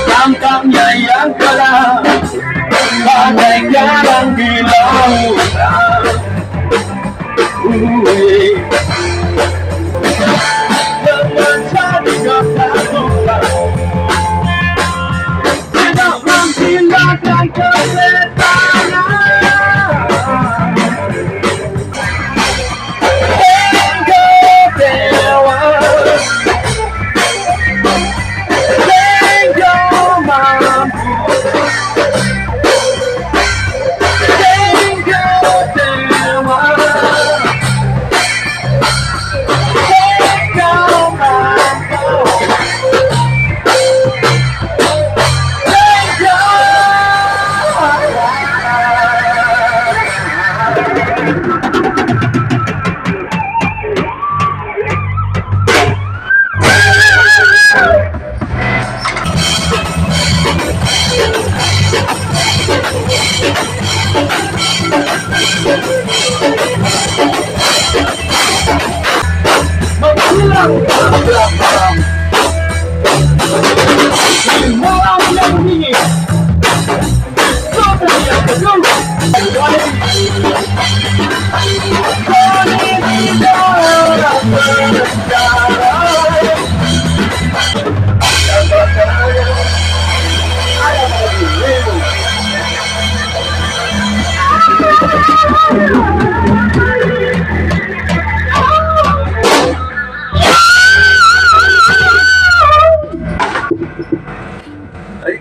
Langkahnya yang kelam bagai garang di lautan. Dengan jadi kata-kata tidak menghindarkan kesetanan.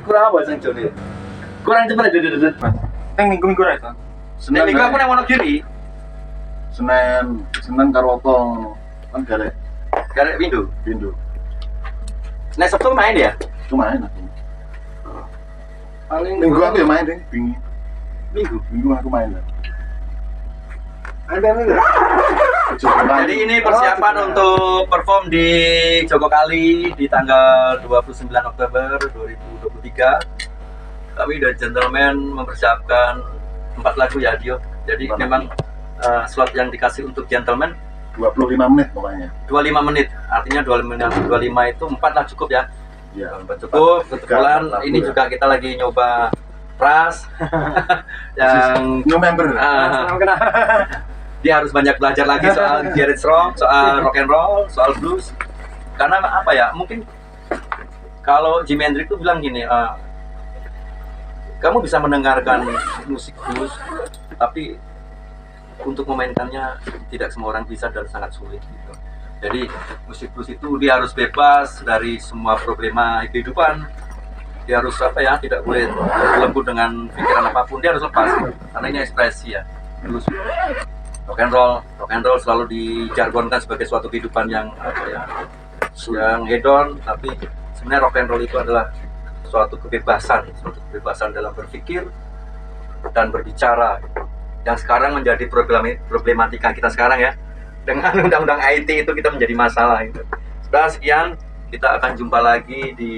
Kurang apa sang Joni? Kurang cepat dedet. Neng minggu ora itu. Senin minggu aku nang Wonogiri. Senin karo apa kan garek Windu. Nek Sabtu main ya? Main aku. Paling Minggu aku ya main deh, bingung. Minggu aku main lah. Jadi ini persiapan untuk perform di Jogokali di tanggal 29 Oktober 2023. Kami dan Gentleman mempersiapkan 4 lagu ya Dio. Jadi memang slot yang dikasih untuk Gentleman 25 menit pokoknya. 25 menit. Artinya 25 itu 4 lah cukup ya. Iya, 4 cukup. Kebetulan ini juga kita lagi nyoba Pras yang new member. Dia harus banyak belajar lagi soal Jared Rock, soal rock and roll, soal blues. Karena apa ya? Mungkin kalau Jimi Hendrix tuh bilang gini, kamu bisa mendengarkan musik blues, tapi untuk memainkannya tidak semua orang bisa dan sangat sulit gitu. Jadi musik blues itu dia harus bebas dari semua problema kehidupan. Dia harus apa ya? Tidak boleh berlembut dengan pikiran apapun. Dia harus lepas karena ini ekspresi ya. Blues. Rock and roll selalu dijargonkan sebagai suatu kehidupan yang apa ya, yang hedon, tapi sebenarnya rock and roll itu adalah suatu kebebasan dalam berpikir dan berbicara, yang sekarang menjadi problematika kita sekarang ya, dengan undang-undang IT itu kita menjadi masalah itu. Sudah sekian, kita akan jumpa lagi di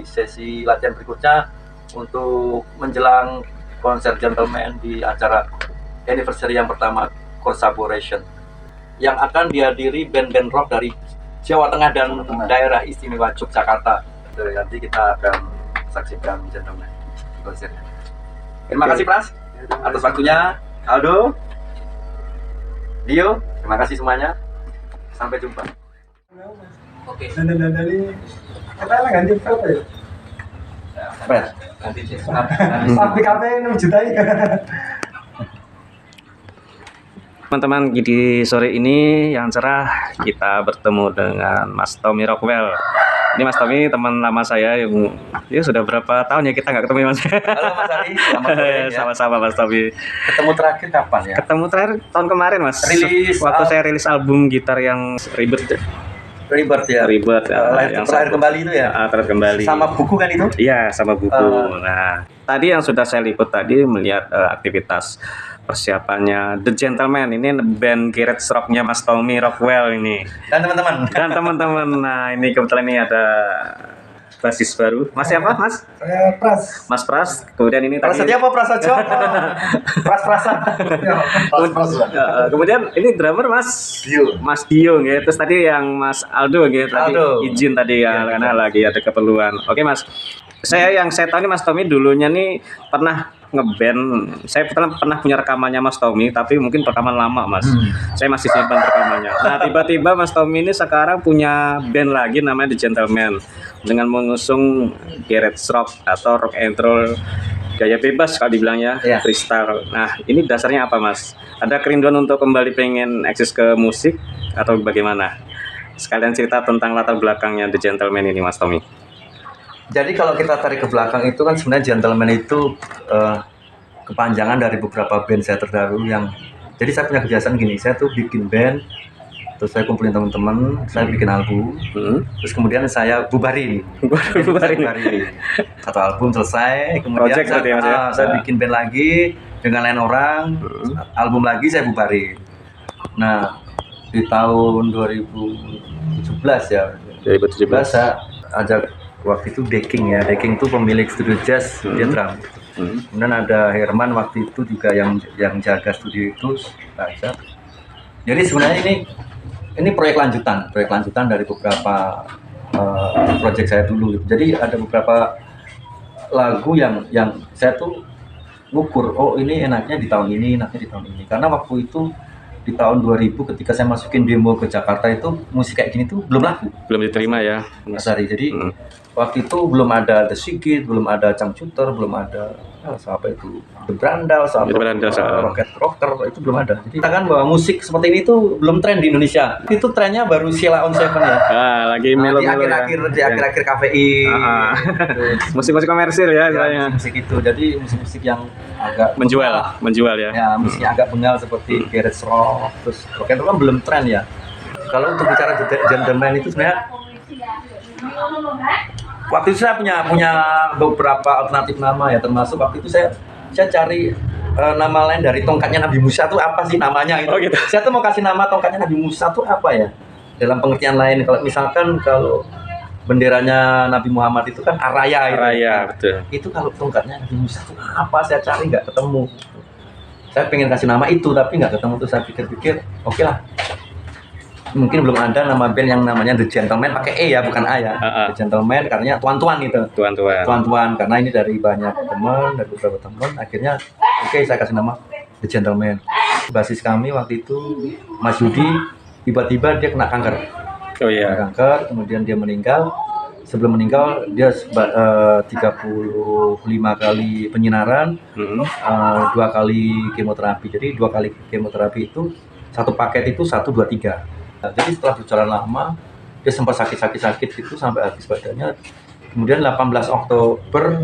sesi latihan berikutnya untuk menjelang konser Gentleman di acara anniversary yang pertama Collaboration yang akan dihadiri band-band rock dari Jawa Tengah dan daerah istimewa Yogyakarta. Nanti kita akan saksikan Gentleman konsernya. Terima kasih Pras atas waktunya. Aldo, Dio, terima kasih semuanya. Sampai jumpa. Oke. Dan ini kita lah ganti berapa ya? Apa ya? Ganti PKP 6 juta ya. Teman-teman, di sore ini yang cerah kita bertemu dengan Mas Tommy Rockwell. Ini Mas Tommy teman lama saya yang ya sudah berapa tahun ya kita nggak ketemu Mas. Halo Mas Ari, selamat sore ya. Sama-sama Mas Tommy. Ketemu terakhir kapan ya? Ketemu terakhir tahun kemarin Mas. Waktu saya rilis album gitar yang Rebirth ya. Terakhir kembali itu ya? Terakhir kembali. Sama buku kan itu? Iya, sama buku. Nah, tadi yang sudah saya liput tadi melihat aktivitas persiapannya The Gentleman. Ini band garage rocknya Mas Tommy Rockwell ini. Dan teman-teman. Dan teman-teman, nah ini kebetulan ini ada basis baru. Mas siapa, Mas? Saya Pras. Mas Pras. Kemudian ini tadi Prasetya apa Prasojo? Pras-prasan. kemudian ini drummer Mas Dio. Mas Dio gitu. Terus tadi yang Mas Aldo gitu tadi Aldo. izin tadi ya karena lagi ada keperluan. Oke Mas. Saya tahu nih Mas Tommy dulunya nih pernah ngeband. Saya pernah punya rekamannya Mas Tommy, tapi mungkin rekaman lama Mas. Saya masih simpan rekamannya. Nah tiba-tiba Mas Tommy ini sekarang punya band lagi namanya The Gentleman dengan mengusung garage rock atau rock and roll gaya bebas kalau dibilangnya, Iya. freestyle. Nah ini dasarnya apa Mas? Ada kerinduan untuk kembali pengen eksis ke musik atau bagaimana? Sekalian cerita tentang latar belakangnya The Gentleman ini Mas Tommy. Jadi kalau kita tarik ke belakang itu kan sebenarnya Gentleman itu kepanjangan dari beberapa band saya terdahulu yang jadi saya punya kebiasaan gini, saya tuh bikin band, terus saya kumpulin teman-teman, saya bikin album, terus kemudian saya bubarin. Bubarin. Satu album selesai, kemudian Project berarti ya, Mas, ya? saya bikin band lagi dengan lain orang, album lagi saya bubarin. Nah di tahun 2017 ya, 2017. saya ajak waktu itu Deking itu pemilik studio jazz, dia drum. Kemudian ada Herman waktu itu juga yang jaga studio itu, saya. Jadi sebenarnya ini proyek lanjutan dari beberapa proyek saya dulu. Jadi ada beberapa lagu yang saya tuh ngukur, oh ini enaknya di tahun ini, karena waktu itu di tahun 2000 ketika saya masukin demo ke Jakarta itu musik kayak gini tuh belum laku, Belum diterima ya. Mas Ari. Jadi waktu itu belum ada The Sigit, belum ada Cangcuter, belum ada siapa itu The Brandal, The Brandal, Rocket Rocker, itu belum ada. Jadi katakan bahwa musik seperti ini tuh belum tren di Indonesia. Itu trennya baru Sheila on Seven ya. Lagi Nah, melo-melo di akhir-akhir KPI. Musik-musik komersil ya, istilahnya. Musik itu. Jadi musik-musik yang agak menjual ya. ya musiknya agak bengal seperti garage rock, terus rock and roll kan belum tren ya. Kalau untuk bicara Gentleman itu sebenarnya waktu itu saya punya beberapa alternatif nama ya, termasuk waktu itu saya cari nama lain dari tongkatnya Nabi Musa tuh apa sih namanya itu. Oh, gitu. Saya tuh mau kasih nama tongkatnya Nabi Musa tuh apa ya, dalam pengertian lain. Kalau misalkan kalau benderanya Nabi Muhammad itu kan Araya itu. Araya, betul. Itu kalau tongkatnya Nabi Musa tuh apa, saya cari nggak ketemu. Saya pengen kasih nama itu tapi nggak ketemu, tuh saya pikir-pikir oke lah, mungkin belum ada nama band yang namanya The Gentleman pakai E ya, bukan A ya. The Gentleman karena tuan-tuan itu. Tuan-tuan karena ini dari banyak teman, dari beberapa teman, akhirnya oke, saya kasih nama The Gentleman. Basis kami waktu itu Mas Yudi, tiba-tiba dia kena kanker. Oh iya. Kena kanker, kemudian dia meninggal. Sebelum meninggal dia 35 kali penyinaran, 2 kali kemoterapi. Jadi 2 kali kemoterapi itu satu paket itu 1, 2, 3. Jadi setelah berjalan lama dia sempat sakit gitu sampai habis badannya. Kemudian 18 Oktober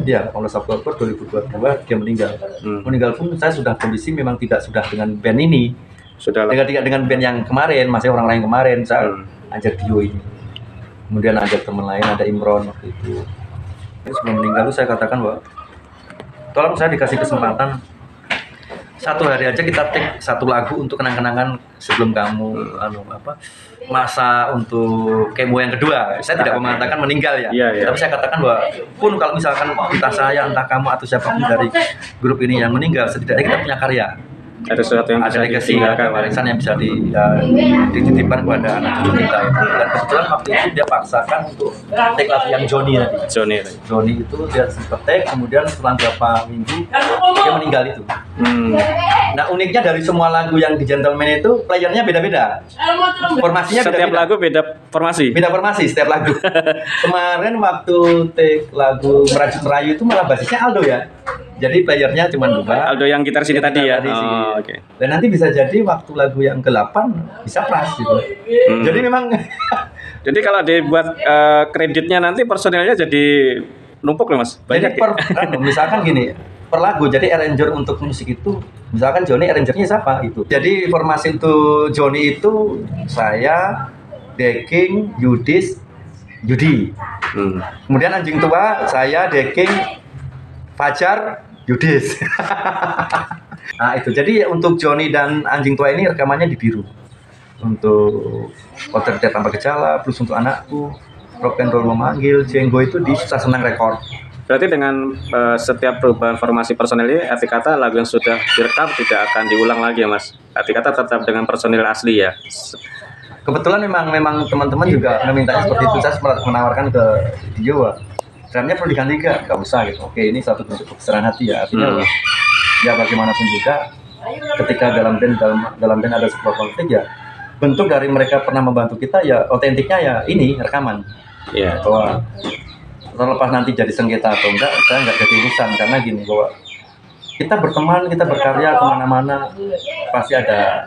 2022 dia meninggal. Meninggal pun saya sudah kondisi memang tidak sudah dengan band ini, sudah dengan band yang kemarin, masih orang-orang yang kemarin. Saya ajak Dio ini, kemudian ajak teman lain, ada Imron waktu itu. Terus sebelum meninggal itu saya katakan bahwa tolong saya dikasih kesempatan satu hari aja kita take satu lagu untuk kenang-kenangan sebelum kamu masa untuk kemo yang kedua. Saya tidak mengatakan meninggal ya. Tapi saya katakan bahwa pun kalau misalkan entah saya, entah kamu atau siapapun dari grup ini yang meninggal, setidaknya kita punya karya. Ada sesuatu yang ada legacy, ada warisan yang bisa dititipkan kepada anak cucu kita itu. Dan kebetulan waktu itu dia paksakan untuk take lagu yang Johnny itu dia sempat take, kemudian setelah beberapa minggu dia meninggal itu. Nah uniknya dari semua lagu yang di Gentleman itu playernya beda-beda, formasinya setiap lagu beda formasi setiap lagu. Kemarin waktu take lagu Merajut Merayu itu malah basisnya Aldo ya. Jadi playernya cuma 2. Aldo yang gitar sini tadi ya. Okay. Dan nanti bisa jadi waktu lagu yang ke-8 bisa Pras gitu. Jadi memang jadi kalau dibuat kreditnya nanti personilnya jadi numpuk loh Mas. Banyak. Jadi misalkan gini, per lagu jadi arranger untuk musik itu misalkan Johnny arrangernya siapa itu. Jadi formasi untuk Johnny itu saya, Deking, Yudi. Kemudian anjing tua saya, Deking, Fajar, Yudis. Nah itu, jadi untuk Joni dan Anjing Tua ini rekamannya di biru. Untuk Kotor Tanpa Gejala, Blues Untuk Anakku, Rock and Roll Memanggil, Jenggo itu di Susah Senang Record. Berarti dengan setiap perubahan formasi personil ini, arti kata lagu yang sudah direkam tidak akan diulang lagi ya Mas? Arti kata tetap dengan personil asli ya? Kebetulan memang teman-teman juga memintanya seperti itu. Saya sempat menawarkan ke Dio, drumnya perlu diganti nggak usah gitu. Oke, ini satu bentuk kebesaran hati ya. Artinya ya bagaimanapun juga ketika dalam band ada sebuah konflik ya, bentuk dari mereka pernah membantu kita ya, otentiknya ya ini rekaman. Iya. Bahwa terlepas nanti jadi sengketa atau enggak, saya nggak jadi urusan karena gini, bahwa kita berteman, kita berkarya kemana-mana pasti ada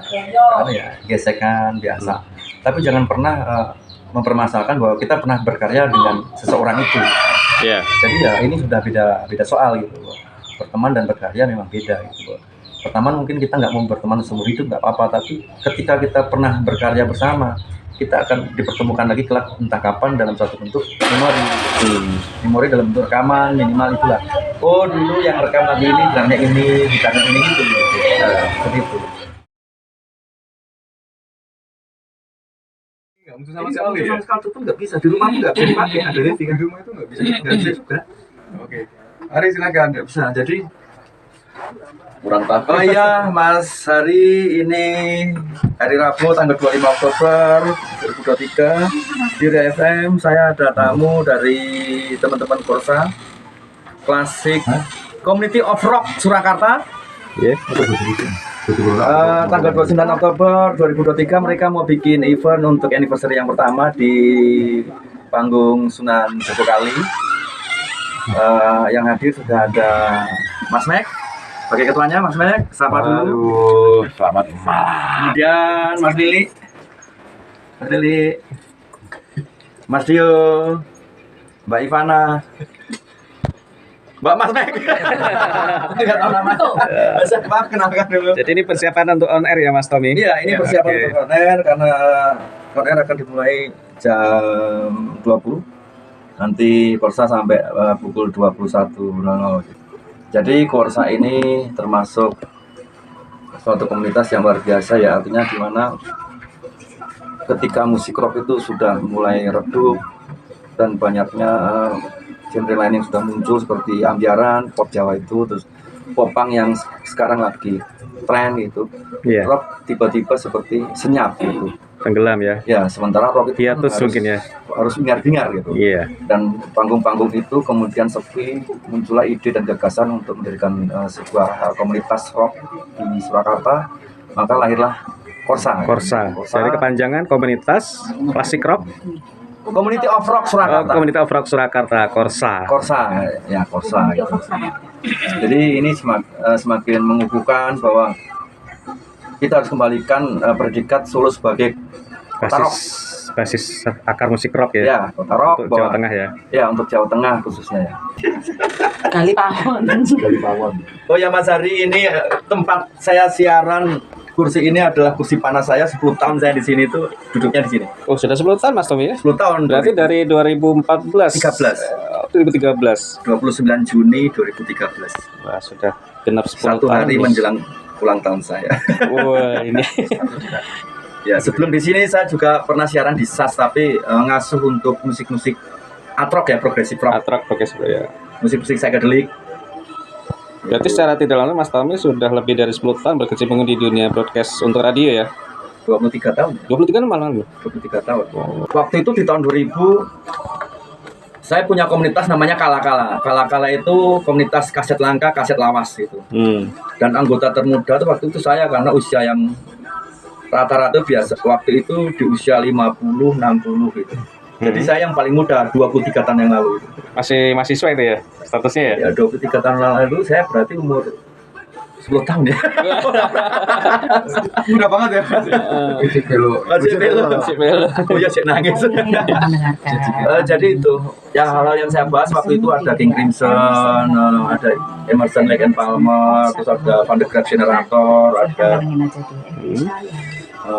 gesekan biasa. Tapi jangan pernah mempermasalahkan bahwa kita pernah berkarya dengan seseorang itu. Iya. Jadi ya ini sudah beda soal gitu. Berteman dan berkarya memang beda gitu. Pertama mungkin kita nggak mau berteman seumur hidup nggak apa-apa, tapi ketika kita pernah berkarya bersama, kita akan dipertemukan lagi kelak entah kapan dalam suatu bentuk memori. Memori dalam bentuk rekaman minimal itulah. Oh dulu yang rekam lagu ini, drumnya ini, gitarnya ini gitu. Seperti itu. Sama sekali itu nggak bisa, di rumah nggak bisa dipakai, ada di rumah itu nggak bisa juga. Oke, Hari silakan. Nggak bisa, jadi Kurang tahu. oh iya Mas, hari ini hari Rabu tanggal 25 Oktober 2023 di Ria FM. Saya ada tamu dari teman-teman Korsa Klasik Community of Rock Surakarta. Iya. Tanggal 29 Oktober 2023 mereka mau bikin event untuk anniversary yang pertama di panggung Sunan Jogokali. Yang hadir sudah ada Mas Mek sebagai ketuanya. Mas Mek, sapa dulu. Selamat malam. Kemudian Mas Lili, Mas Dio, Mbak Ivana, Mbak Mas Mek. Nggak tahu nama. Maaf, kenalkan dulu. Jadi ini persiapan untuk on air ya Mas Tommy? Iya, ini persiapan oke. untuk on air karena on air akan dimulai jam 20. Nanti Korsa sampai pukul 21.00. Jadi Korsa ini termasuk suatu komunitas yang luar biasa ya, artinya di mana ketika musik rock itu sudah mulai redup dan banyaknya genre lain yang sudah muncul seperti ambiaran, pop Jawa itu, terus popang yang sekarang lagi tren gitu. Iya. Rock tiba-tiba seperti senyap gitu. Tenggelam ya? Ya, sementara rock itu Hiatus mungkin ya? harus bingar-bingar gitu. Iya. Dan panggung-panggung itu kemudian sepi, muncullah ide dan gagasan untuk mendirikan sebuah komunitas rock di Surakarta. Maka lahirlah Korsa. Korsa. Dari kepanjangan komunitas klasik rock. Community of Rock Oh, Surakarta. komunitas of rock Surakarta, Korsa. Korsa, ya Korsa. Gitu. Jadi ini semakin mengukuhkan bahwa kita harus kembalikan predikat Solo sebagai kota rock. Basis akar musik rock ya? Ya, kota rock. Untuk Jawa Tengah ya? Ya, untuk Jawa Tengah khususnya ya. Kali Pawon. Oh ya Mas Hari, ini tempat saya siaran. Kursi ini adalah kursi panas saya. 10 tahun saya di sini tuh duduknya di sini. Oh, sudah 10 tahun Mas Tommy ya? 10 tahun. Berarti dari 2014? 2013. 29 Juni 2013. Wah, sudah genap 10 Satu tahun. hari menjelang ulang tahun saya. Wah, ini. Ya, sebelum di sini saya juga pernah siaran di SAS, tapi ngasuh untuk musik-musik art rock ya, progressive rock. Art rock pakai ya. Musik-musik psychedelic. Berarti secara tidak langsung Mas Tommy sudah lebih dari 10 tahun berkecimpung di dunia broadcast untuk radio ya? 23 tahun. 23 malah loh. 23 tahun. Waktu itu di tahun 2000 saya punya komunitas namanya Kala-Kala. Kala-Kala itu komunitas kaset langka, kaset lawas gitu. Dan anggota termuda itu waktu itu saya karena usia yang rata-rata biasa waktu itu di usia 50, 60 gitu. Jadi saya yang paling muda 23 tahun yang lalu. Masih mahasiswa itu ya statusnya ya? Ya 23 tahun yang lalu saya berarti umur 10 tahun ya. Mudah banget ya. Masih belo. Oh ya cek nangis. Jadi itu ya hal-hal yang saya bahas waktu itu ada King Crimson, ada Emerson Lake and Palmer, terus ada Van der Graaf Generator, ada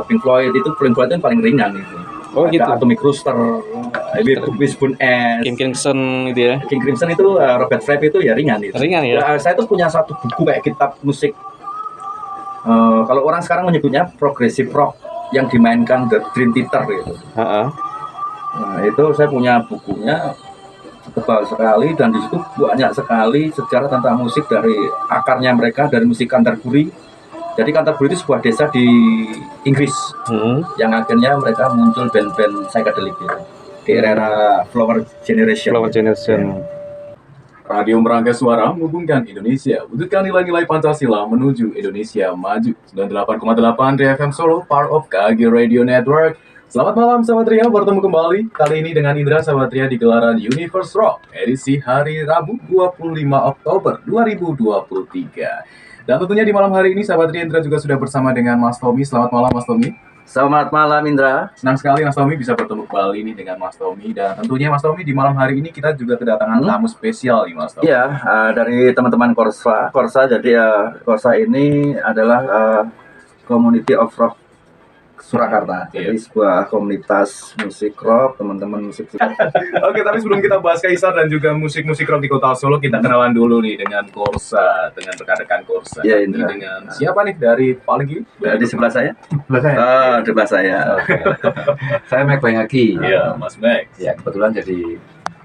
Pink Floyd itu paling ringan itu. Oh gitu. Ada Atomic Rooster, Wishbone S, King Crimson gitu ya? King Crimson itu Robert Fripp itu ya ringan itu. Ringan ya? Saya tuh punya satu buku kayak kitab musik Kalau orang sekarang menyebutnya progressive rock yang dimainkan The Dream Theater gitu. Heeh. Nah, itu saya punya bukunya tebal sekali dan di situ banyak sekali sejarah tentang musik dari akarnya mereka dari musik Canterbury. Jadi Canterbury itu sebuah desa di Inggris yang akhirnya mereka muncul band-band psychedelic gitu di era Flower Generation. Flower Generation. Radio Merangkai Suara menghubungkan Indonesia, wujudkan nilai-nilai Pancasila menuju Indonesia maju. 98,8 DFM Solo, part of KG Radio Network. Selamat malam sahabat Ria, bertemu kembali kali ini dengan Indra sahabat Ria di gelaran Universe Rock edisi hari Rabu 25 Oktober 2023. Dan tentunya di malam hari ini sahabat Ria, Indra juga sudah bersama dengan Mas Tommy. Selamat malam Mas Tommy. Selamat malam Indra. Senang sekali Mas Tommy bisa bertemu kembali ini dengan Mas Tommy. Dan tentunya Mas Tommy di malam hari ini kita juga kedatangan tamu spesial nih Mas Tommy. Iya, dari teman-teman Korsa. Jadi Korsa ini adalah Community of Rock Surakarta. Jadi sebuah komunitas musik rock, teman-teman musik. Oke, tapi sebelum kita bahas Kaisar dan juga musik-musik rock di Kota Solo, kita kenalan dulu nih dengan Korsa, dengan rekan-rekan Korsa. Iya, Ini Indra. dengan siapa nih dari paling kiri? Di sebelah saya? Sebelah saya. Di sebelah saya. Saya Mike Bayaki. Iya, Mas Max. Ya, kebetulan jadi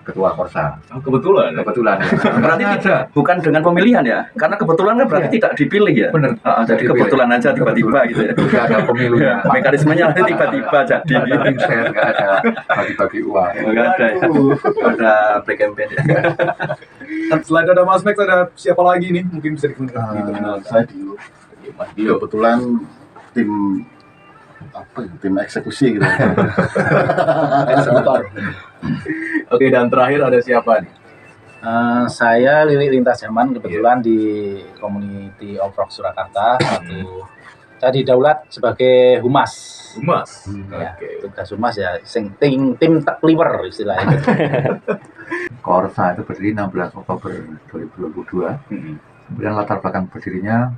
ketua Korsa. Oh, kebetulan. Kebetulan. Ya. Berarti tidak, bukan dengan pemilihan ya? Karena kebetulan kan berarti tidak dipilih ya? Bener. Jadi Dipilih. kebetulan aja tiba-tiba gitu ya? Tidak ada pemilunya. Mekanismenya tiba-tiba jadi. Nggak ada tim share, nggak ada bagi-bagi uang. Enggak ada ya? Ada black campaign ya? Selain ada Mas Max, ada siapa lagi nih? Mungkin bisa dikenal. Saya Dio. Mas Dio. Kebetulan tim tim eksekusi gitu. Eksekutor. Oke, dan terakhir ada siapa nih? Saya Lilik Lintas Zaman, kebetulan di Community of Rock Surakarta. Saya didaulat sebagai humas. Humas. Ya, Oke. tugas humas ya, tim takliwer istilahnya. Korsa itu berdiri 16 Oktober 2022. Kemudian latar belakang berdirinya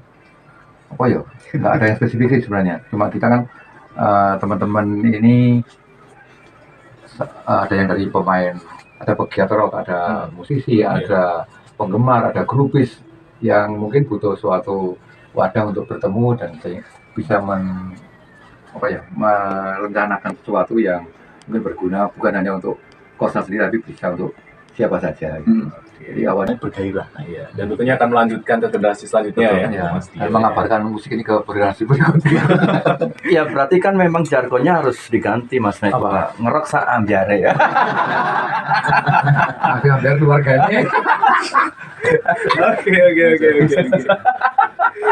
apa ya? Nggak ada yang spesifik sih sebenarnya. Cuma kita kan teman-teman ini ada yang dari pemain, ada pegiat rock, ada musisi, ada penggemar, ada grupis yang mungkin butuh suatu wadah untuk bertemu dan bisa merencanakan sesuatu yang mungkin berguna bukan hanya untuk Korsa sendiri tapi bisa untuk siapa saja. Jadi awalnya bergairah. Iya. Dan tentunya akan melanjutkan ke generasi selanjutnya ya. Mas Dio. dan mengabarkan musik ini ke generasi berikutnya. Iya, berarti kan memang jargonnya harus diganti Mas Max. Apa? Ngerok saambiare ya. Masih hampir keluarganya. Oke.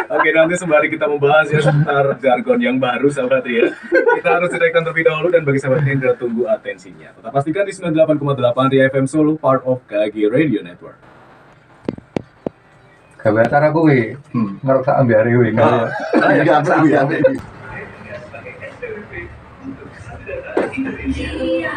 Oke, nanti sembari kita membahas ya seputar jargon yang baru sahabat ya. Kita harus direkam terlebih dahulu dan bagi sahabat yang tunggu atensinya. Tetap pastikan di 98,8 di FM Solo, part of KG Radio Network. Gawe acara kuwi ngerok sak ambiare kuwi. Iya, iya.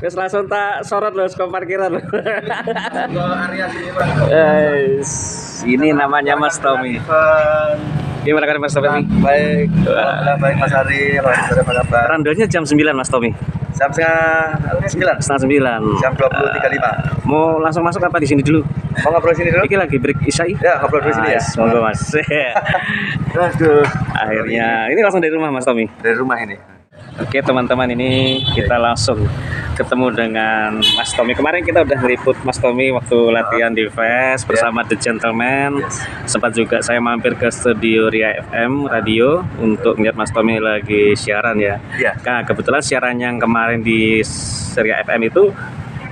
Wis langsung tak sorot loh ke parkiran. Ini namanya Mas Tommy. Gimana kan Mas Tommy? Baik, baik Mas Ari, apa kabar? Randolnya jam 9 Mas Tommy. Jam setengah 9. Setengah 9. Jam 20.35. Mau langsung masuk apa di sini dulu? Mau ngobrol sini dulu? Iki lagi break isai. Ya, ngobrol di sini ya. Monggo Mas. Aduh, Akhirnya ini langsung dari rumah Mas Tommy. dari rumah ini. Oke teman-teman, ini kita langsung ketemu dengan Mas Tommy. Kemarin kita udah ngeliput Mas Tommy waktu latihan di Fest bersama The Gentleman. Sempat juga saya mampir ke studio Ria FM Radio untuk melihat Mas Tommy lagi siaran ya. Iya. Nah, kebetulan siaran yang kemarin di Ria FM itu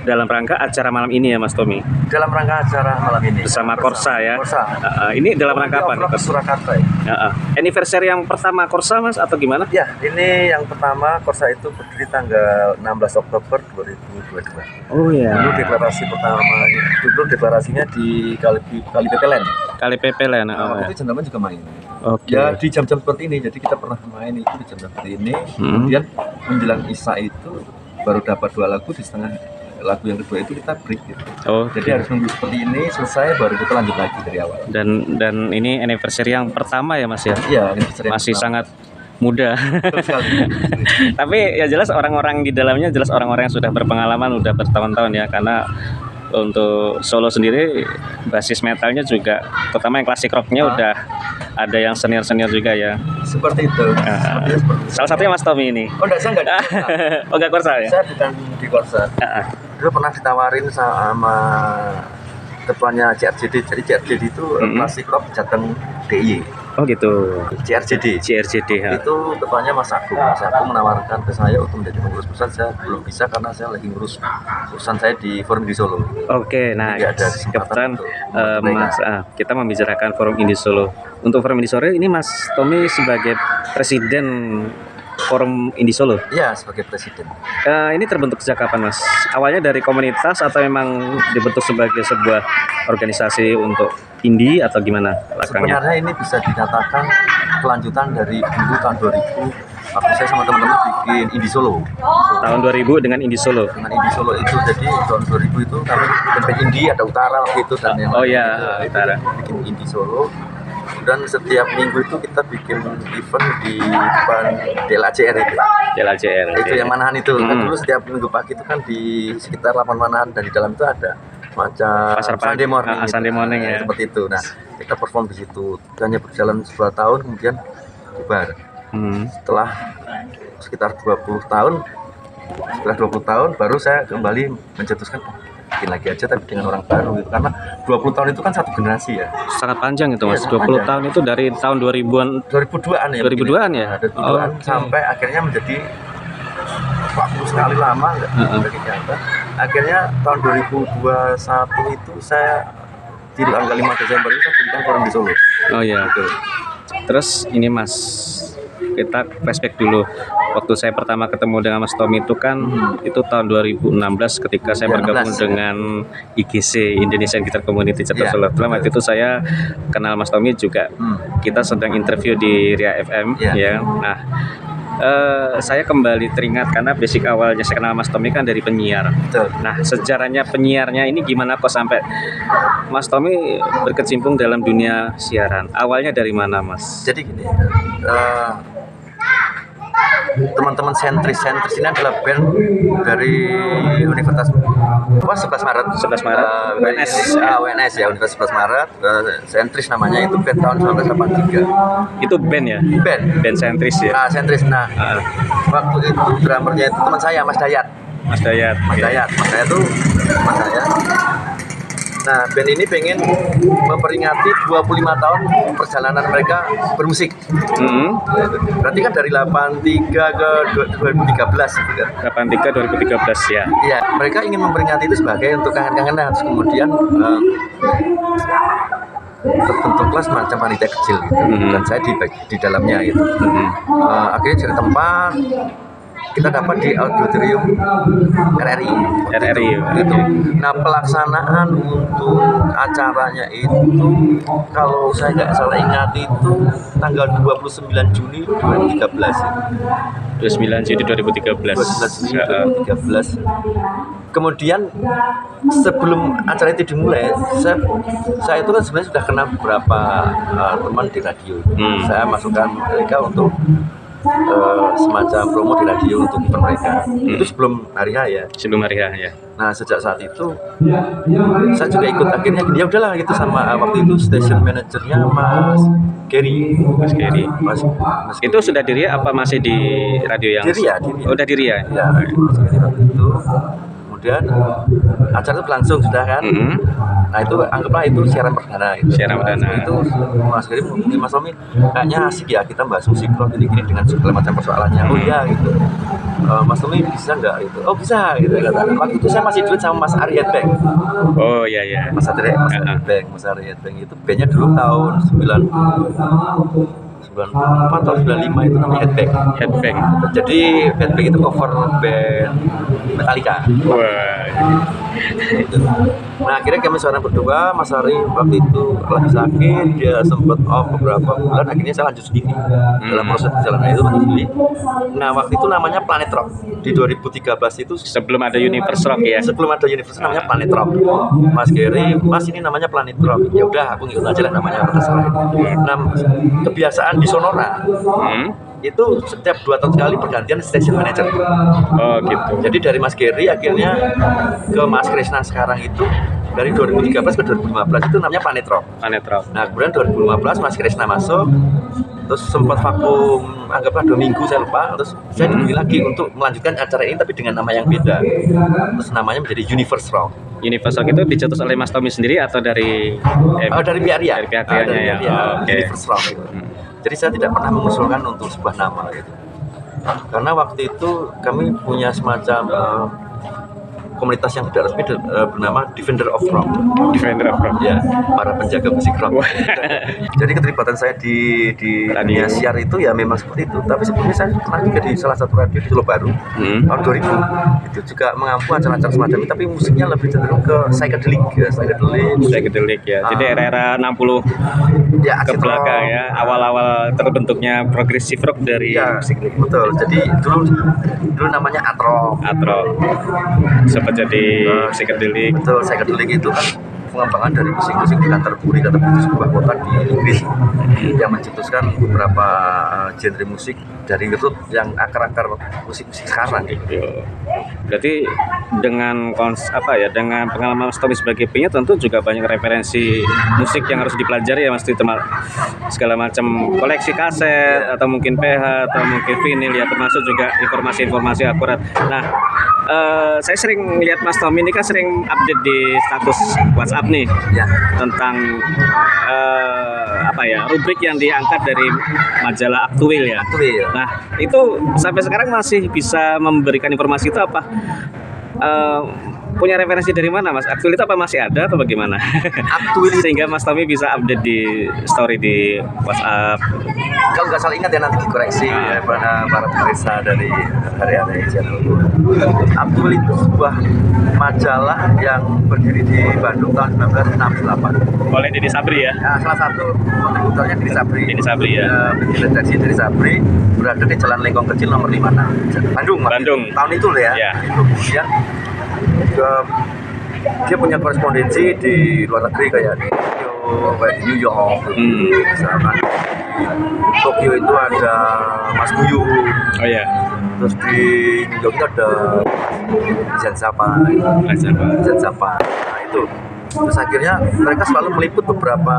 dalam rangka acara malam ini ya Mas Tommy, Dalam rangka acara malam ini bersama Korsa ya. Korsa. Ini dalam rangka apa nih? Rock Surakarta ya. Anniversary yang pertama Korsa Mas atau gimana? Ya, ini yang pertama Korsa itu berdiri tanggal 16 Oktober 2022. Oh ya. Dulu deklarasi pertama, dulu deklarasinya di Kali Pepelen. Kali Pepelen. Waktu itu Gentleman juga main. Oke. Ya di jam-jam seperti ini, jadi kita pernah main itu di jam-jam seperti ini. Kemudian menjelang Isya itu baru dapat 2 lagu, di setengah lagu yang kedua itu kita break gitu. Oh, Jadi harus nunggu seperti ini selesai baru kita lanjut lagi dari awal. dan ini anniversary yang pertama ya Mas ya. Iya, anniversary yang Masih pertama. sangat muda. Betul sekali. Tapi ya jelas orang-orang di dalamnya jelas orang-orang yang sudah berpengalaman, udah bertahun-tahun ya. Karena untuk Solo sendiri basis metalnya juga, terutama yang klasik rocknya udah ada yang senior-senior juga ya. Seperti itu. Salah satunya Mas Tommy ini. Oh, enggak, saya enggak di Korsa. Oh, enggak Korsa ya? Saya bukan di Korsa. Heeh. Dulu pernah ditawarin sama ketuanya CRJD. Jadi CRJD itu klasik rock Jateng DIY. Oh gitu. CRJD. CRJD ya. Itu ketuanya Mas Agung. Mas Agung menawarkan ke saya untuk menjadi pengurus pusat. Saya belum bisa karena saya lagi ngurus urusan saya di Forum Indie Solo. Oke, nah Jadi ada kesempatan kebetulan untuk Mas, kita membicarakan Forum Indie Solo. Untuk Forum Indie Solo ini Mas Tommy sebagai presiden Forum Indie Solo. Iya, sebagai presiden. Ini terbentuk sejak kapan Mas? Awalnya dari komunitas atau memang dibentuk sebagai sebuah organisasi untuk indie atau gimana belakangnya? Sebenarnya ini bisa dikatakan kelanjutan dari dulu tahun 2000 waktu saya sama teman-teman bikin Indie Solo. Tahun 2000 dengan Indie Solo. Dengan Indie Solo itu, jadi tahun 2000 itu kami bikin indie, ada utara waktu itu dan yang Oh lain ya, itu, utara. bikin Indie Solo. Dan setiap minggu itu kita bikin event di depan DLACR itu. JLJR. Itu yang Manahan itu. Kan Hmm. dulu setiap minggu pagi itu kan di sekitar lapangan Manahan dan di dalam itu ada macam Pasar pagi. Sunday morning. Sunday morning ya. Seperti itu. Nah, kita perform di situ. Hanya berjalan 2 tahun kemudian bubar. Setelah sekitar 20 tahun, setelah 20 tahun baru saya kembali mencetuskan bikin lagi aja tapi dengan orang baru gitu. Karena 20 tahun itu kan satu generasi ya. Sangat panjang itu Mas. Iya, 20 sangat tahun itu dari tahun 2000-an. 2002-an ya. 2002-an ya? Nah, 2002-an Oh, oke. sampai akhirnya menjadi waktu sekali lama enggak nyata. Akhirnya tahun 2021 itu saya di tanggal 5 Desember itu saya bikin Forum di Solo. Oh ya. Gitu. Terus ini Mas, kita flashback dulu. Waktu saya pertama ketemu dengan Mas Tommy itu kan itu tahun 2016 ketika saya 2016, bergabung ya. dengan IGC Indonesian Guitar Community Chapter Ya. Solo. Dalam waktu itu saya kenal Mas Tommy juga. Kita sedang interview di Ria FM Ya. ya. Nah, saya kembali teringat karena basic awalnya saya kenal Mas Tommy kan dari penyiar. Betul. Nah, sejarahnya penyiarnya ini gimana kok sampai Mas Tommy berkecimpung dalam dunia siaran? Awalnya dari mana, Mas? Jadi gini, teman-teman sentris ini adalah band dari Universitas 11 Maret 11 Maret, UNS. UNS ya, Universitas 11 Maret, sentris namanya, itu band tahun 1983. Itu band ya? Band sentris ya? Nah, sentris. Nah, waktu itu drummernya itu teman saya, Mas Dayat. Mas Dayat. Mas Dayat itu Mas Dayat. Nah, band ini pengen memperingati 25 tahun perjalanan mereka bermusik. Berarti kan dari 83 ke 2013 gitu kan. 83 2013 ya. Iya, mereka ingin memperingati itu sebagai untuk kangen-kangenan. Terus kemudian terbentuklah semacam panitia kecil gitu. Dan saya di dalamnya gitu. Akhirnya cari tempat, kita dapat di auditorium RRI. Gitu. Nah, pelaksanaan untuk acaranya itu kalau saya nggak salah ingat itu tanggal 29 Juni 2013. 29 Juni 2013. 29 Juni 2013. Kemudian sebelum acara itu dimulai, saya itu kan sebenarnya sudah kenal beberapa teman di radio. Saya masukkan mereka untuk semacam promo di radio untuk event mereka. Itu sebelum hari H ya. Sebelum hari H ya. Nah, sejak saat itu saya juga ikut. Akhirnya ya udahlah gitu sama waktu itu station manajernya Mas Gary. Mas Gary. Mas Itu sudah di Ria apa masih di radio yang? Di Ria. Oh, udah di Ria. Ya, Mas Gary waktu itu. Kemudian acara itu berlangsung sudah kan. Nah, itu anggaplah itu siaran perdana gitu. Siaran perdana. Itu Mas Gary mungkin Mas Tommy kayaknya asik ya kita bahas musik rock gini dengan segala macam persoalannya. Oh iya gitu. Mas Tommy bisa nggak itu? Oh bisa gitu kata. Waktu itu saya masih duet sama Mas Ari Headbang. Oh iya ya. Mas Ari Headbang itu bandnya dulu tahun 94 atau 95 itu namanya Headbang. Jadi Headbang itu cover band Metallica. Wah. Nah, akhirnya kami seorang berdua, Mas Ari waktu itu lagi sakit, dia sempat off beberapa bulan, akhirnya saya lanjut sendiri. Dalam proses perjalanan itu lanjut sendiri. Nah, waktu itu namanya Planet Rock. Di 2013 itu Sebelum ada Universe Rock ya. sebelum ada Universe namanya Planet Rock. Mas Gary, Mas ini namanya Planet Rock. Ya udah, aku ngikut aja lah namanya terserah. Nah, kebiasaan di Sonora itu setiap 2 tahun sekali pergantian station manager. Oh gitu. Jadi dari Mas Gary akhirnya ke Mas Krisna sekarang itu dari 2013 ke 2015 itu namanya Panetro. Panetro. Nah kemudian 2015 Mas Krisna masuk, terus sempat vakum anggaplah 2 minggu saya lupa, terus saya dipilih lagi untuk melanjutkan acara ini tapi dengan nama yang beda, terus namanya menjadi Universe Rock. Universal itu dicetus oleh Mas Tommy sendiri atau dari Dari pihak Ria. Dari pihak Rianya ya. Ria, Oke. Universe Rock gitu. Jadi saya tidak pernah mengusulkan untuk sebuah nama gitu. Karena waktu itu kami punya semacam komunitas yang tidak resmi bernama Defender of Rock. Defender of Rock. Ya, para penjaga musik rock. Jadi keterlibatan saya di dunia siar itu ya memang seperti itu. Tapi sebelumnya saya pernah juga di salah satu radio di Solo Baru tahun 2000. Itu juga mengampu acara-acara semacam itu, tapi musiknya lebih cenderung ke psychedelic Ya. Jadi era-era 60 ya, ke acid belakang rock. ya, awal-awal terbentuknya progressive rock dari Ya, musik ini. betul. Jadi dulu namanya art rock. Atro sempat jadi psychedelic. Betul, psychedelic itu kan pengembangan dari musik-musik di Canterbury itu sebuah kota di Inggris yang mencetuskan beberapa genre musik dari root yang akar-akar musik-musik sekarang gitu. Berarti dengan dengan pengalaman Mas Tommy sebagai penyanyi tentu juga banyak referensi musik yang harus dipelajari ya Mas, segala macam koleksi kaset atau mungkin PH atau mungkin vinyl ya, termasuk juga informasi-informasi akurat. Nah, saya sering lihat Mas Tommy ini kan sering update di status WhatsApp nih Ya. tentang rubrik yang diangkat dari majalah Aktuil ya. Aktuil. Nah, itu sampai sekarang masih bisa memberikan informasi itu apa? Punya referensi dari mana Mas? Aktuil itu apa masih ada atau bagaimana? Aktuil Sehingga Mas Tommy bisa update di story di WhatsApp. kalau nggak salah ingat ya nanti dikoreksi ya, para pemirsa dari hari-hari channel. Aktuil itu sebuah majalah yang berdiri di Bandung tahun 1968. Oleh Deddy Sabri ya. Nah, salah satu kontributornya Deddy Sabri. Deddy Sabri ya. Bikin redaksi Deddy Sabri berada di Jalan Lengkong Kecil nomor 56 Bandung. Bandung. Tahun itu loh ya. Ya. Itu kemudian dia punya korespondensi di luar negeri kayak di Tokyo, kayak di New York, misalkan di Tokyo itu ada Mas Buyu, Oh ya. terus di New York itu ada Zanzapa, nah itu. Terus akhirnya mereka selalu meliput beberapa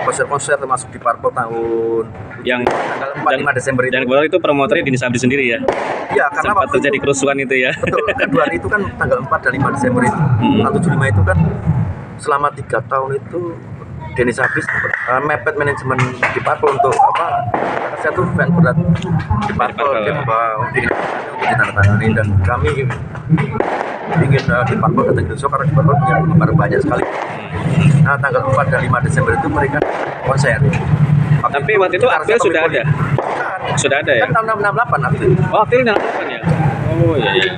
konser-konser termasuk di Parpol tahun Yang tanggal 4-5 Desember itu. dan kebetulan itu promotornya Deddy Sabri sendiri ya. Ya, karena Sempat waktu terjadi itu, kerusuhan itu ya. betul, kan 2 hari itu kan tanggal 4 dan 5 Desember itu. Tahun 75 itu kan selama 3 tahun itu Denny Sabris mepet manajemen di Parpol untuk apa? Karena saya tuh fan berat di Parpol, dia membawa diri untuk ditandatangani dan kami ingin di Parpol datang ke Indonesia karena di Parpol punya penggemar banyak sekali. Nah, tanggal 4 dan 5 Desember itu mereka konser. Tapi waktu itu Aktuil sudah ada. Sudah ada ya. Kan tahun 68 Aktuil. Oh, Aktuil 68 ya. Oh iya iya.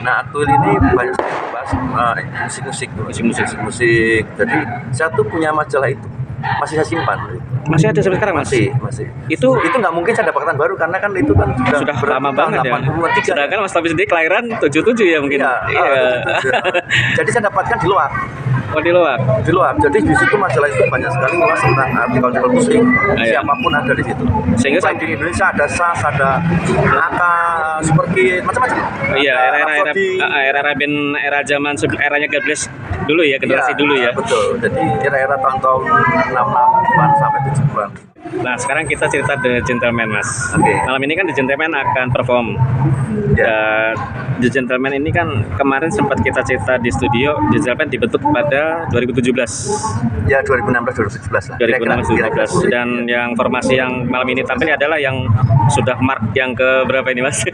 Nah, Aktuil ini banyak sekali membahas musik-musik. Jadi saya tuh punya majalah itu, masih saya simpan. Masih ada sampai sekarang Mas? Masih. Itu nggak mungkin saya dapatkan baru karena kan itu kan sudah lama banget ya. 83. Sedangkan Mas Tommy sendiri kelahiran 77 ya mungkin. Iya. Jadi saya dapatkan di luar. Oh di luar. Di luar. Jadi di situ majalah itu banyak sekali ngulas tentang artikel musik. Iya. Siapapun ada di situ. Sehingga Baik di Indonesia ada SAS, ada AK, Superkid, macam-macam. Iya, Ada era band era zaman eranya God Bless dulu ya, generasi Iya, dulu ya. Betul. Jadi era-era tahun-tahun 66-an sampai 70-an. Nah, sekarang kita cerita The Gentleman, Mas. Oke. Malam ini kan The Gentleman akan perform. Ya. Dan The Gentleman ini kan kemarin sempat kita cerita di studio, The Gentleman dibentuk pada 2017. Ya 2016-2017 lah. 2016-2017. Dan yang formasi yang malam ini tampil adalah yang sudah mark yang ke berapa ini, Mas?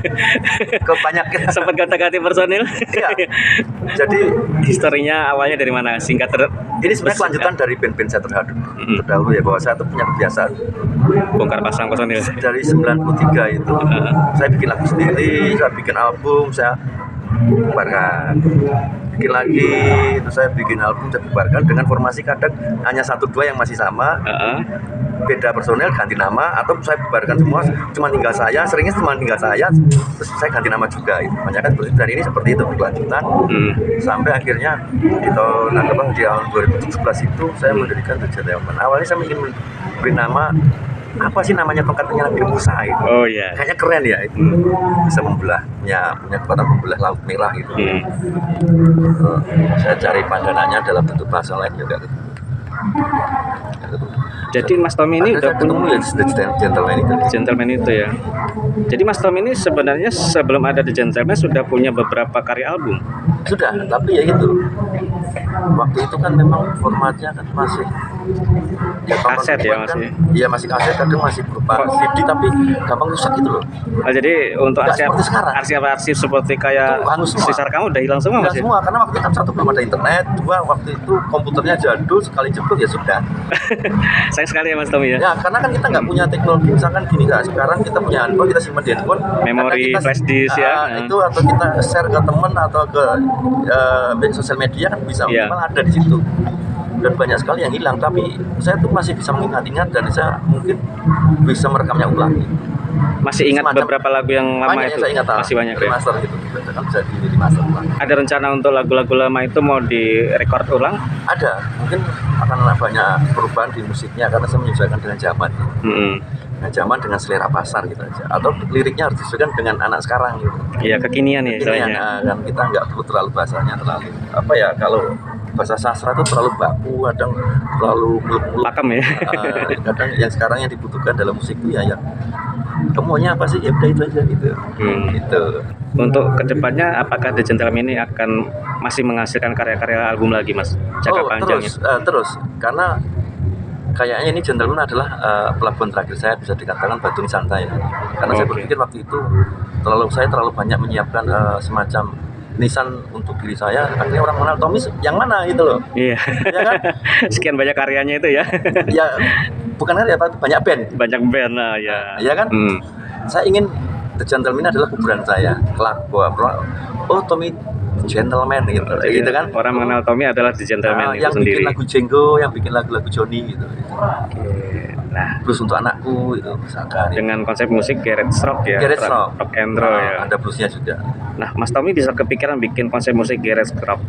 Kebanyakan. Sempat gonta-ganti personil. Iya. Jadi Historinya awalnya dari mana? Singkat ini sebenarnya kelanjutan dari band-band saya terdahulu ya, bahwa saya tuh punya kebiasaan bongkar pasang personil. dari 93 itu saya bikin lagu sendiri, saya bikin album, saya bubarkan, bikin lagi, terus saya bikin album, saya bubarkan dengan formasi kadang hanya 1-2 yang masih sama, beda personel ganti nama, atau saya bubarkan semua cuma tinggal saya, seringnya cuma tinggal saya, terus saya ganti nama juga itu. Banyak kan, dan ini seperti itu berkelanjutan sampai akhirnya di tahun 2017 itu saya mendirikan The Gentleman. Awalnya saya ingin beri nama apa sih namanya tongkatnya Nabi Musa itu. Oh iya. Kayaknya keren ya itu. Bisa punya kekuatan membelah laut merah gitu. Saya cari pandanannya dalam bentuk bahasa lain juga. Jadi Mas Tommy ini udah ketemu punya ya gentleman itu. Gentleman itu ya. Jadi Mas Tommy ini sebenarnya sebelum ada The Gentleman sudah punya beberapa karya album. Sudah, tapi ya gitu. Waktu itu kan memang formatnya kan masih Kaset ya, kan, masih. iya masih kaset, kadang masih berupa CD tapi gampang rusak gitu loh. Oh, jadi untuk Nggak seperti sekarang. arsip seperti kayak Itu hangus semua. sisar kamu udah hilang semua Enggak Mas ya? semua, karena waktu itu kan satu belum ada internet, dua waktu itu komputernya jadul, sekali jebol ya sudah. Sayang sekali ya Mas Tommy ya. Ya karena kan kita nggak punya teknologi, misalkan gini kan, sekarang kita punya handphone, kita simpan di handphone, Memori kadang kita, flash disk ya. itu atau kita share ke teman atau ke sosial media kan bisa, Iya. minimal ada di situ. Dan banyak sekali yang hilang, tapi saya tuh masih bisa mengingat-ingat dan saya mungkin bisa merekamnya ulang. Masih ingat Semacam- beberapa lagu yang lama Banyak itu? yang saya ingat, Masih banyak ya. remaster gitu, kan bisa di remaster ulang. Ada rencana untuk lagu-lagu lama itu mau direkord ulang? Ada, mungkin akan banyak perubahan di musiknya karena saya menyesuaikan dengan zaman. Nah, zaman dengan selera pasar gitu aja. Atau liriknya harus disesuaikan dengan anak sekarang gitu. Iya, kekinian ya Ini istilahnya. kan kita nggak perlu terlalu bahasanya terlalu apa ya, kalau bahasa sastra itu terlalu baku, kadang terlalu muluk-muluk. Pakem ya. Kadang yang sekarang yang dibutuhkan dalam musik itu ya yang kamu maunya apa sih, ya udah itu aja gitu. Gitu. Untuk kedepannya apakah The Gentleman ini akan masih menghasilkan karya-karya album lagi Mas? Jangka panjangnya. Terus karena kayaknya ini Gentleman adalah pelabuhan terakhir saya, bisa dikatakan batu santai. Karena saya berpikir waktu itu saya terlalu banyak menyiapkan semacam nisan untuk diri saya, akhirnya orang mengenal Tommy yang mana gitu loh. Iya. Ya kan? Sekian banyak karyanya itu ya. Ya bukan karya apa, banyak band. Banyak band lah ya. Ya kan? Saya ingin The Gentleman adalah kuburan saya, kelak bahwa oh Tommy Gentleman gitu, gitu kan? Orang mengenal Tommy adalah The Gentleman itu yang sendiri. bikin lagu Jenggo, yang bikin lagu-lagu Johnny gitu. Nah, Blues untuk anakku itu misalkan. dengan konsep musik garage rock ya, Garage rock. rock and roll ya. Ada bluesnya juga. Nah, Mas Tommy bisa kepikiran bikin konsep musik garage rock.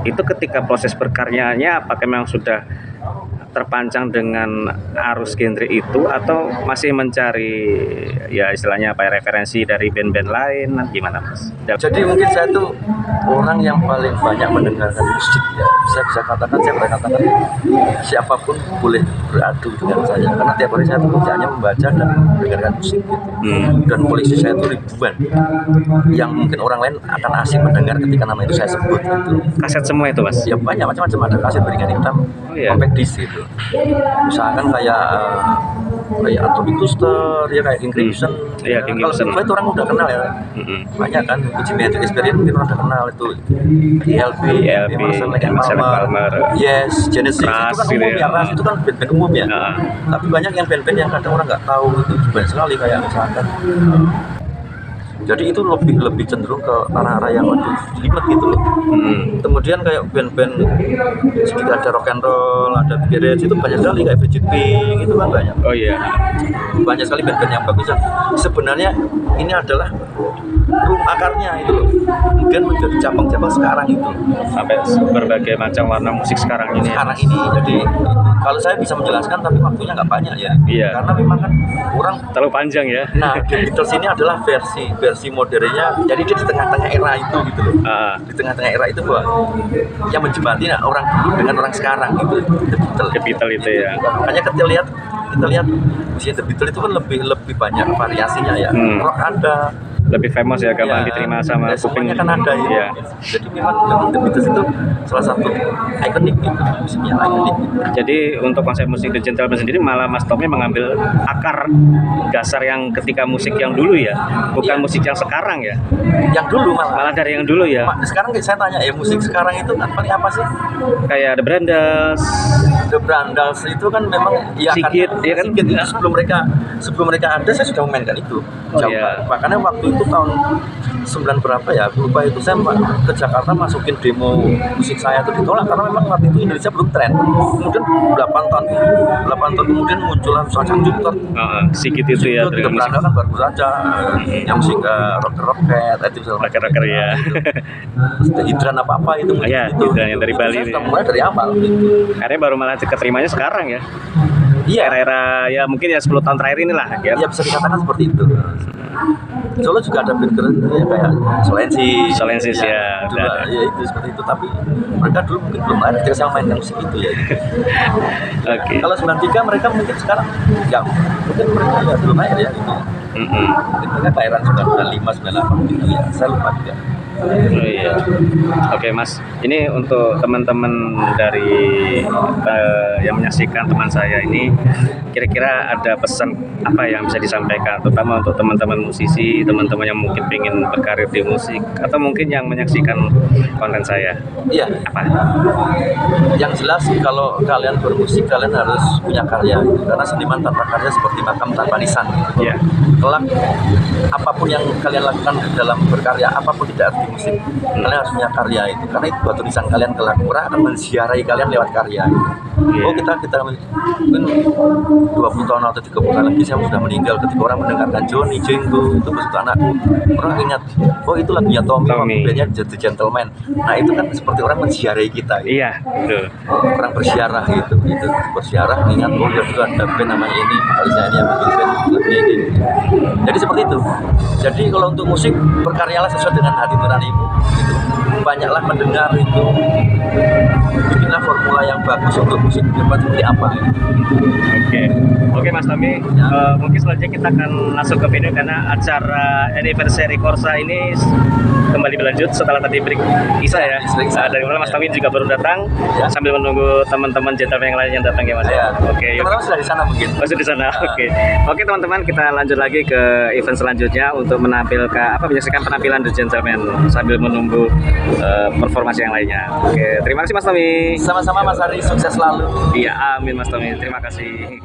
Itu ketika proses berkaryanya apakah memang sudah terpancang dengan arus genre itu atau masih mencari ya istilahnya apa ya, referensi dari band-band lain, gimana Mas? Jadi mungkin saya tuh orang yang paling banyak mendengarkan musik ya. Saya bisa katakan siapapun boleh beradu dengan saya karena tiap hari saya tuh kerjanya membaca dan mendengarkan musik gitu. Dan koleksi saya itu ribuan yang mungkin orang lain akan asing mendengar ketika nama itu saya sebut gitu. Kaset semua itu Mas? Ya banyak macam-macam, ada kaset beringan hitam, compact disc gitu. Misalkan kayak Atomic Tuster, ya kayak King Crimson. Iya, King Crimson. Kalau itu orang udah kenal ya. Banyak kan, Jimi Hendrix Experience mungkin orang udah kenal itu. ELP, Emerson Palmer. Yes, Genesis Ras, itu kan umum gitu ya, ya. Ras itu kan band-band umum ya. Tapi banyak yang band-band yang kadang orang nggak tahu itu banyak sekali kayak misalkan. Jadi itu lebih cenderung ke arah-arah yang lebih limet gitu loh. Kemudian kayak band-band sedikit ada rock and roll, ada garage itu banyak sekali kayak Virgin Pink itu kan banyak. Oh iya. Banyak sekali band-band yang bagus. Sebenarnya ini adalah akarnya itu loh. Kemudian menjadi cabang-cabang sekarang itu. Sampai berbagai macam warna musik sekarang ini. Sekarang ini jadi kalau saya bisa menjelaskan tapi waktunya nggak banyak ya. Iya. Karena memang kan orang Terlalu panjang ya. Nah, The Beatles ini adalah versi modernnya. Jadi dia di tengah-tengah era itu gitu loh. Di tengah-tengah era itu bahwa yang menjembati orang dulu dengan orang sekarang gitu. The Beatles itu ya. Makanya kita lihat usia The Beatles itu kan lebih banyak variasinya ya. Rock ada, lebih famous ya, gampang diterima sama ya, kuping. semuanya kan ada ya. Iya. Jadi memang The Beatles itu salah satu ikonik gitu, musiknya ikonik. Jadi untuk konsep musik The Gentleman sendiri malah Mas Tommy mengambil akar dasar yang ketika musik yang dulu ya, bukan musik yang sekarang ya. Yang dulu Malah dari yang dulu ya. Sekarang saya tanya ya, musik sekarang itu kan paling apa sih? Kayak The Brandals. The Brandals itu kan memang ya Sigit, ya kan? Sigit itu sebelum mereka ada saya sudah memainkan itu. Iya. Makanya waktu itu tahun 9 berapa ya, aku lupa itu, saya ke Jakarta masukin demo musik saya itu ditolak karena memang waktu itu Indonesia belum tren. Kemudian 8 tahun kemudian muncullah semacam Jupiter. Sigit itu ya, The Brandals kan baru saja yang musik rock-rocket itu rocker ya. Terus Hidran apa itu Iya, itu. Hidran yang dari Bali Saya ini. sudah mulai dari awal gitu. Akhirnya baru malah keterimanya sekarang ya. Iya. Era-era ya mungkin ya 10 tahun terakhir inilah ya. Ya bisa dikatakan seperti itu. Solo juga ada band keren ya, kayak Solensis ya, dulu, udah ada. ya itu seperti itu, tapi mereka dulu mungkin belum lahir ketika saya mainkan musik itu ya. Oke. Kalau 93 mereka mungkin sekarang ya mungkin mereka ya belum lahir ya gitu. Mm-mm. Mungkin mereka kelahiran 95, 98 gitu ya, saya lupa juga. Oh iya. Oke Mas, ini untuk teman-teman dari yang menyaksikan teman saya ini, kira-kira ada pesan apa yang bisa disampaikan, terutama untuk teman-teman musisi, teman-teman yang mungkin ingin berkarir di musik, atau mungkin yang menyaksikan konten saya? Iya. Apa? Yang jelas kalau kalian bermusik kalian harus punya karya gitu. Karena seniman tanpa karya seperti makam tanpa nisan gitu. Iya. Kelak apapun yang kalian lakukan dalam berkarya, apapun tidak arti musik, kalian harus punya karya itu. Karena itu batu nisan kalian kelak, orang akan menziarahi kalian lewat karya. Iya. Oh kita mungkin 20 tahun atau 30 tahun lagi saya sudah meninggal, ketika orang mendengarkan Johnny Jenggo itu maksud anakku, orang ingat oh itu lagunya Tommy. Bandnya The Gentleman. Nah itu kan seperti orang menziarahi kita gitu. Iya, betul. Orang bersiarah gitu bersiarah mengingat oh ya itu ada band namanya ini, kalisnya ini yang bikin band lagunya ini. Jadi seperti itu. Jadi kalau untuk musik berkaryalah sesuai dengan hati nuranimu gitu. Banyaklah mendengar itu, bikinlah formula yang bagus untuk musik seperti apa. Oke Mas Tommy, mungkin selanjutnya kita akan masuk ke video karena acara anniversary Korsa ini kembali berlanjut setelah tadi break Isa ya. Dari mana Mas Tommy juga baru datang sambil menunggu teman-teman gentleman yang lain yang datang ya Mas. Ya. Oke. Teman-teman sudah di sana mungkin. Masih di sana. Oke teman-teman, kita lanjut lagi ke event selanjutnya untuk menyaksikan penampilan The Gentleman sambil menunggu performasi yang lainnya. Oke, terima kasih Mas Tommy. Sama-sama Mas Ari, sukses selalu. Iya, amin Mas Tommy. Terima kasih.